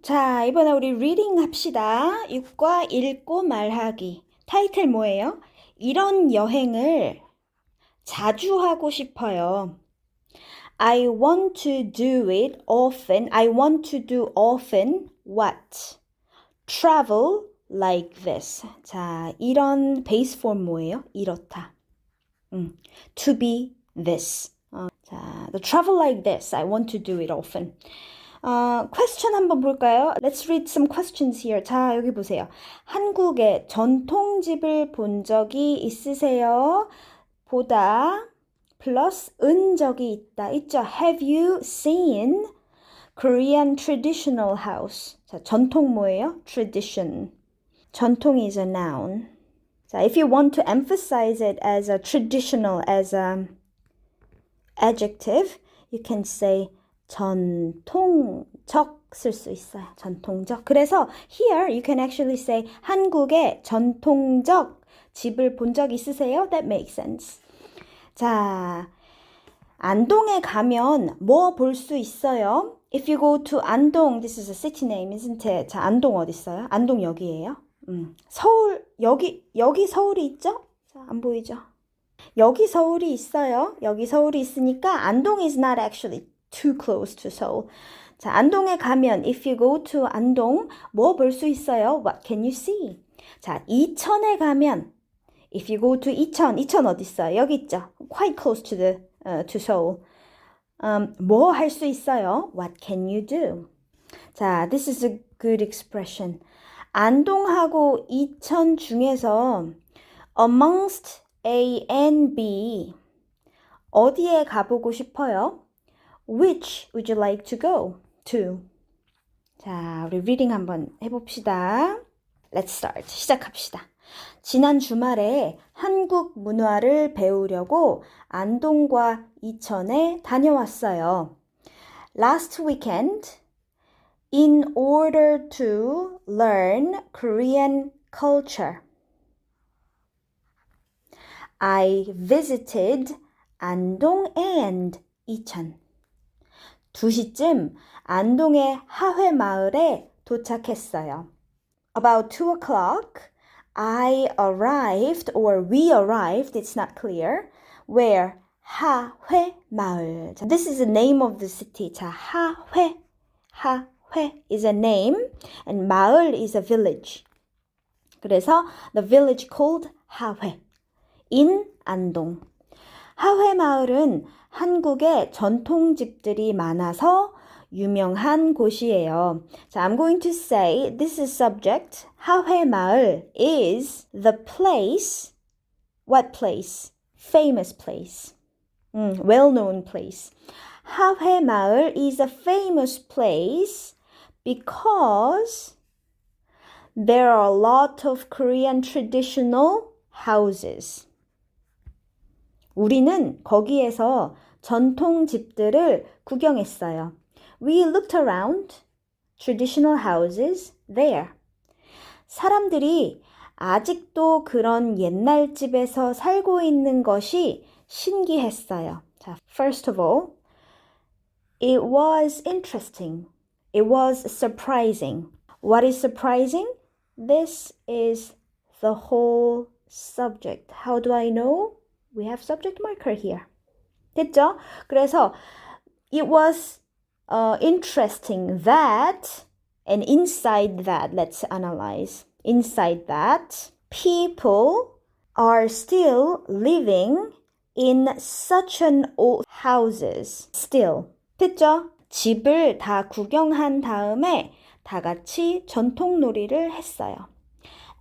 자, 이번에 우리 리딩 합시다. 6과 읽고 말하기. 타이틀 뭐예요? 이런 여행을 자주 하고 싶어요. I want to do it often. I want to do often what? Travel like this. 자, 이런 베이스 폼 뭐예요? 이렇다. To be this. 자, the travel like this. I want to do it often. question 한번 볼까요? Let's read some questions here. 자, 여기 보세요. 한국의 전통집을 본 적이 있으세요? 보다 플러스 은 적이 있다. 있죠? Have you seen Korean traditional house? 자, 전통 뭐예요? Tradition. 전통 is a noun. 자, if you want to emphasize it as a traditional, as a adjective, you can say 전통적 쓸 수 있어요. 전통적. 그래서 here you can actually say 한국의 전통적 집을 본 적 있으세요? That makes sense. 자, 안동에 가면 뭐 볼 수 있어요? If you go to 안동, this is a city name, isn't it? 자, 안동 어디 있어요? 안동 여기예요. 서울 여기 서울이 있죠? 자, 안 보이죠? 여기 서울이 있어요. 여기 서울이 있으니까 안동 is not actually too close to Seoul. 자, 안동에 가면 if you go to 안동 뭐 볼 수 있어요? What can you see? 자, 이천에 가면 if you go to 이천 어디 있어요? 여기 있죠. Quite close to the to Seoul. 뭐 할 수 있어요? What can you do? 자, this is a good expression. 안동하고 이천 중에서 amongst A and B 어디에 가보고 싶어요? Which would you like to go to? 자, 우리 리딩 한번 해봅시다. Let's start. 시작합시다. 지난 주말에 한국 문화를 배우려고 안동과 이천에 다녀왔어요. Last weekend, in order to learn Korean culture, I visited 안동 and 이천. 2시쯤 안동의 하회마을에 도착했어요. About 2 o'clock, I arrived, or we arrived, it's not clear, where? 하회마을. This is the name of the city. 자, 하회 is a name, and 마을 is a village. 그래서 the village called 하회. in 안동. 하회마을은 한국의 전통집들이 많아서 유명한 곳이에요. 자, I'm going to say this is subject. 하회마을 is the place. What place? Famous place. Well-known place. 하회마을 is a famous place because there are a lot of Korean traditional houses. 우리는 거기에서 전통 집들을 구경했어요. We looked around traditional houses there. 사람들이 아직도 그런 옛날 집에서 살고 있는 것이 신기했어요. 자, first of all, it was interesting. It was surprising. What is surprising? This is the whole subject. How do I know? We have subject marker here. 됐죠? 그래서 it was interesting that, and inside that, let's analyze. Inside that, people are still living in such an old houses. Still. 됐죠? 집을 다 구경한 다음에 다 같이 전통놀이를 했어요.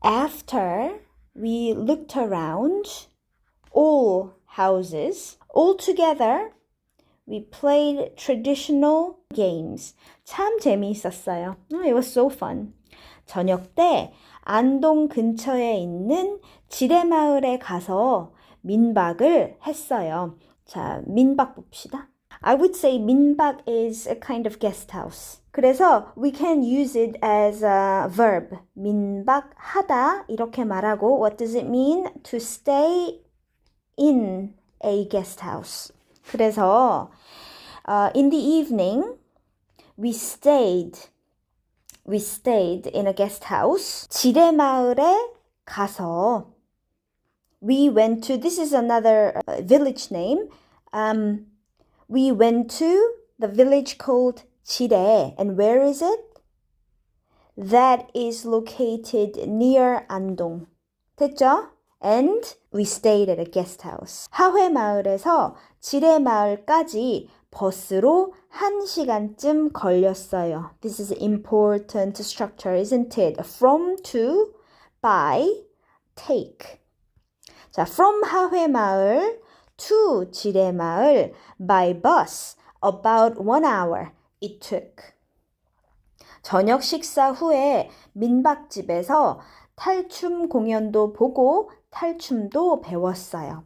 After we looked around all houses, all together, we played traditional games. 참 재미있었어요. It was so fun. 저녁 때 안동 근처에 있는 지대마을에 가서 민박을 했어요. 자, 민박 봅시다. I would say 민박 is a kind of guest house. 그래서 we can use it as a verb. 민박하다 이렇게 말하고 what does it mean? To stay in a guest house. 그래서 in the evening we stayed We stayed in a guest house. 지레마을에 가서 we went to, this is another village name. We went to the village called 지레. And where is it? That is located near 안동. 됐죠? And we stayed at a guest house. 하회마을에서 지레마을까지 버스로 1시간쯤 걸렸어요. This is important structure, isn't it? From, to, by, take. 자, from 하회마을 to 지레마을 by bus about 1 hour it took. 저녁 식사 후에 민박집에서 탈춤 공연도 보고 탈춤도 배웠어요.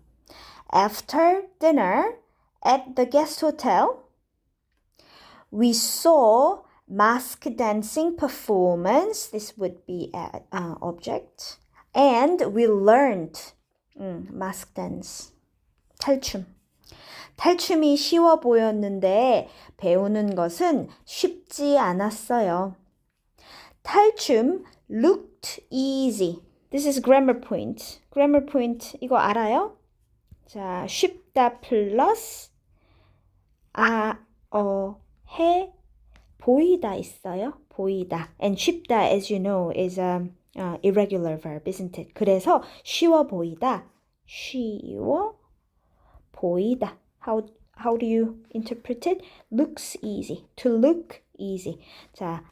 After dinner at the guest hotel, we saw mask dancing performance. This would be an object. And we learned mask dance. 탈춤. 탈춤이 쉬워 보였는데 배우는 것은 쉽지 않았어요. 탈춤 looked easy. This is grammar point. grammar point 이거 알아요? 자, 쉽다 플러스 해 보이다 있어요. 보이다. And 쉽다, as you know, is a irregular verb, isn't it? 그래서 쉬워 보이다. 쉬워 보이다. How do you interpret it? Looks easy. To look easy. 자,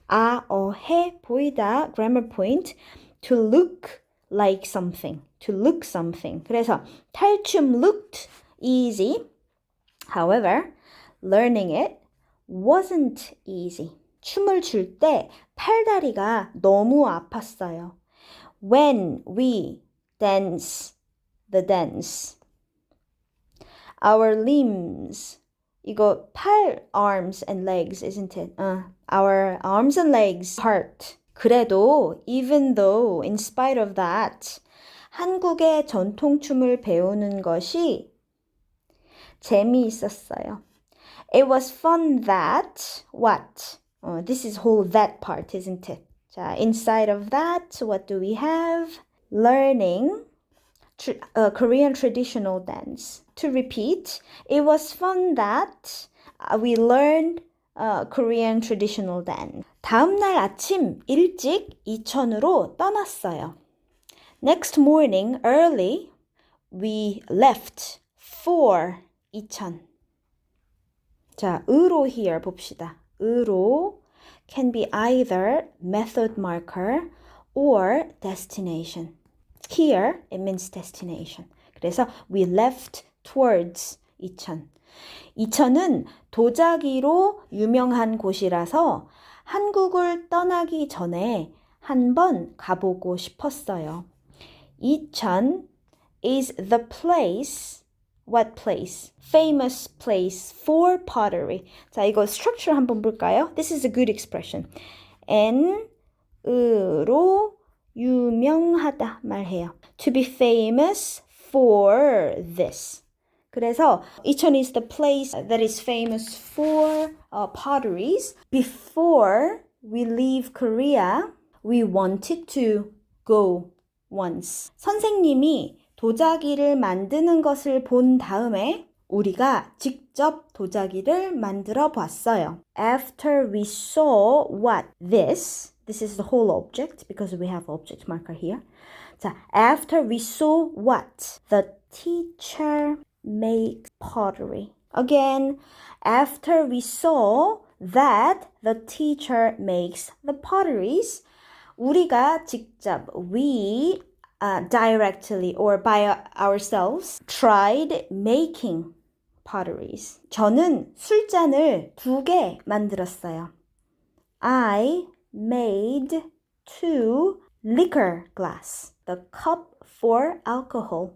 해 보이다. grammar point. To look like something. To look something. 그래서 탈춤 looked easy. However, learning it wasn't easy. 춤을 출 때 팔다리가 너무 아팠어요. When we dance the dance. Our limbs. 이거 팔, arms and legs, isn't it? Our arms and legs hurt. 그래도 even though, in spite of that, 한국의 전통춤을 배우는 것이 재미있었어요. It was fun that, what? This is whole that part, isn't it? 자, inside of that, what do we have? Learning Korean traditional dance. To repeat, it was fun that we learned Korean traditional dance. 다음 날 아침 일찍 이천으로 떠났어요. Next morning, early, we left for 이천. 자, 으로 here 봅시다. 으로 can be either method marker or destination. Here, it means destination. 그래서 we left towards 이천. 이천은 도자기로 유명한 곳이라서 한국을 떠나기 전에 한번 가보고 싶었어요. 이천 is the place, what place? Famous place for pottery. 자, 이거 structure 한번 볼까요? This is a good expression. N으로 유명하다 말해요. To be famous for this. 그래서 이천 is the place that is famous for potteries. Before we leave Korea, we wanted to go once. 선생님이 도자기를 만드는 것을 본 다음에 우리가 직접 도자기를 만들어 봤어요. After we saw what? This is the whole object because we have object marker here. 자, after we saw what? The teacher makes pottery. Again, after we saw that the teacher makes the potteries, 우리가 직접, we directly or by ourselves tried making potteries. 저는 술잔을 2개 만들었어요. I made 2 liquor glass, the cup for alcohol.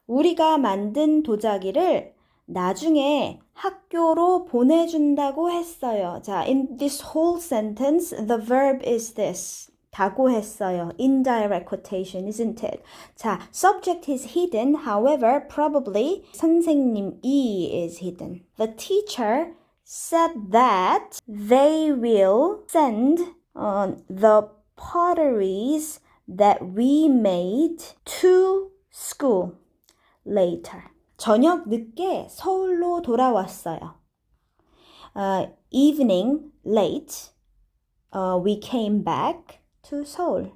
우리가 만든 도자기를 나중에 학교로 보내준다고 했어요. 자, in this whole sentence, the verb is this. 다고 했어요. Indirect quotation, isn't it? 자, subject is hidden. However, probably 선생님이 is hidden. The teacher said that they will send the potteries that we made to school later. 저녁 늦게 서울로 돌아왔어요. Evening late, we came back to Seoul.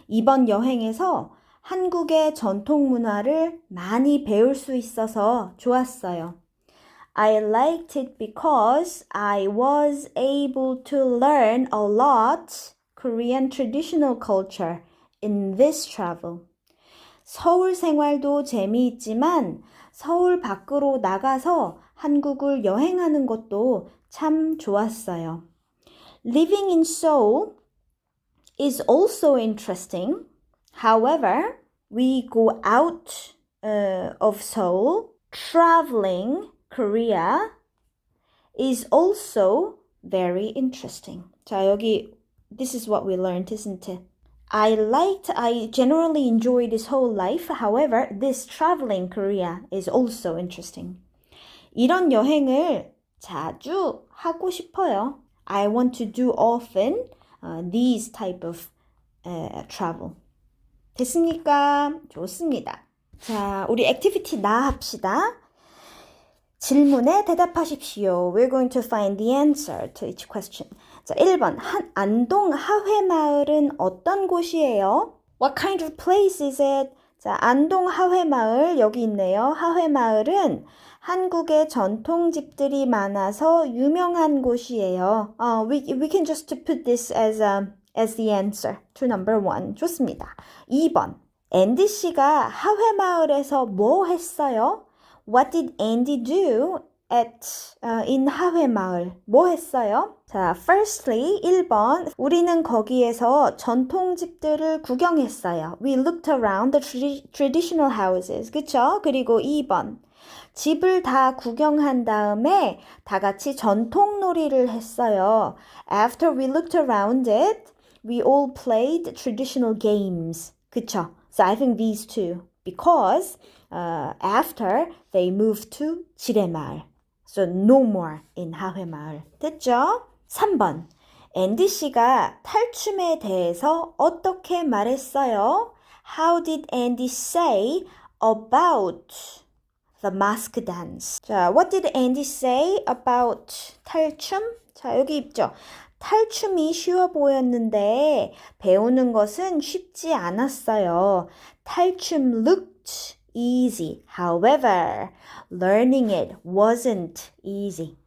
이번 여행에서 한국의 전통 문화를 많이 배울 수 있어서 좋았어요. I liked it because I was able to learn a lot Korean traditional culture in this travel. 서울 생활도 재미있지만 서울 밖으로 나가서 한국을 여행하는 것도 참 좋았어요. Living in Seoul is also interesting. However, we go out of Seoul. Traveling Korea is also very interesting. 자, 여기 this is what we learned, isn't it? I generally enjoy this whole life. However, this traveling Korea is also interesting. 이런 여행을 자주 하고 싶어요. I want to do often these type of travel. 됐습니까? 좋습니다. 자, 우리 액티비티 나 합시다. 질문에 대답하십시오. We're going to find the answer to each question. 자, 1번. 안동 하회마을은 어떤 곳이에요? What kind of place is it? 자, 안동 하회마을 여기 있네요. 하회마을은 한국의 전통집들이 많아서 유명한 곳이에요. We can just put this as the answer to number 1. 좋습니다. 2번. 앤디 씨가 하회마을에서 뭐 했어요? What did Andy do in 하회마을? 뭐 했어요? 자, firstly, 1번. 우리는 거기에서 전통집들을 구경했어요. We looked around the traditional houses. 그쵸? 그리고 2번. 집을 다 구경한 다음에 다 같이 전통놀이를 했어요. After we looked around it, we all played traditional games. 그쵸? So I think these two. Because after they moved to 지레마을. So no more in 하회마을. 됐죠? 3번. 앤디 씨가 탈춤에 대해서 어떻게 말했어요? How did Andy say about the mask dance? 자, what did Andy say about 탈춤? 자, 여기 있죠. 탈춤이 쉬워 보였는데 배우는 것은 쉽지 않았어요. 탈춤 looked easy. However, learning it wasn't easy.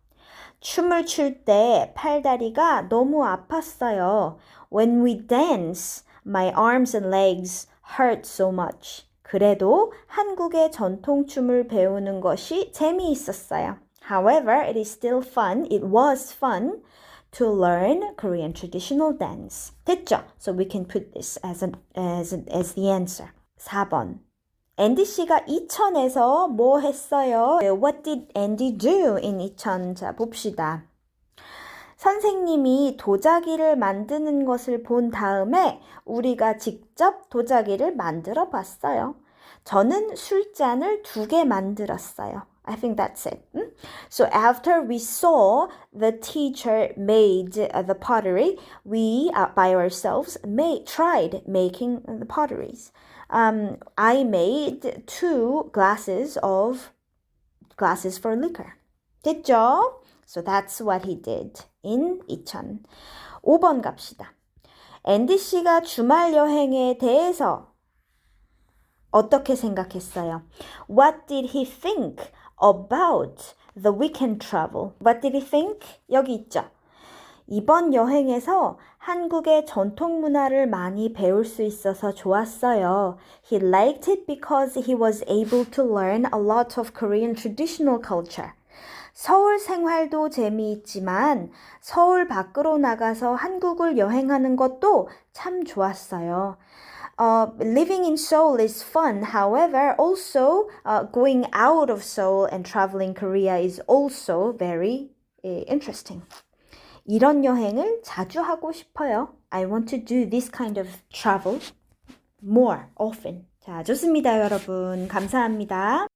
춤을 출 때 팔다리가 너무 아팠어요. When we dance, my arms and legs hurt so much. 그래도 한국의 전통춤을 배우는 것이 재미있었어요. However, it is still fun. It was fun to learn Korean traditional dance. 됐죠? So we can put this as the answer. 4번. 앤디 씨가 이천에서 뭐 했어요? What did Andy do in 이천? 자, 봅시다. 선생님이 도자기를 만드는 것을 본 다음에 우리가 직접 도자기를 만들어 봤어요. 저는 술잔을 2개 만들었어요. I think that's it. So after we saw the teacher made the pottery, we by ourselves tried making the potteries. I made 2 glasses for liquor. 됐죠? So that's what he did in 이천. 5번 갑시다. 앤디 씨가 주말 여행에 대해서 어떻게 생각했어요? What did he think about the weekend travel? What did he think? 여기 있죠. 이번 여행에서 한국의 전통 문화를 많이 배울 수 있어서 좋았어요. He liked it because he was able to learn a lot of Korean traditional culture. 서울 생활도 재미있지만 서울 밖으로 나가서 한국을 여행하는 것도 참 좋았어요. Living in Seoul is fun. However, also going out of Seoul and traveling Korea is also very interesting. 이런 여행을 자주 하고 싶어요. I want to do this kind of travel more often. 자, 좋습니다, 여러분. 감사합니다.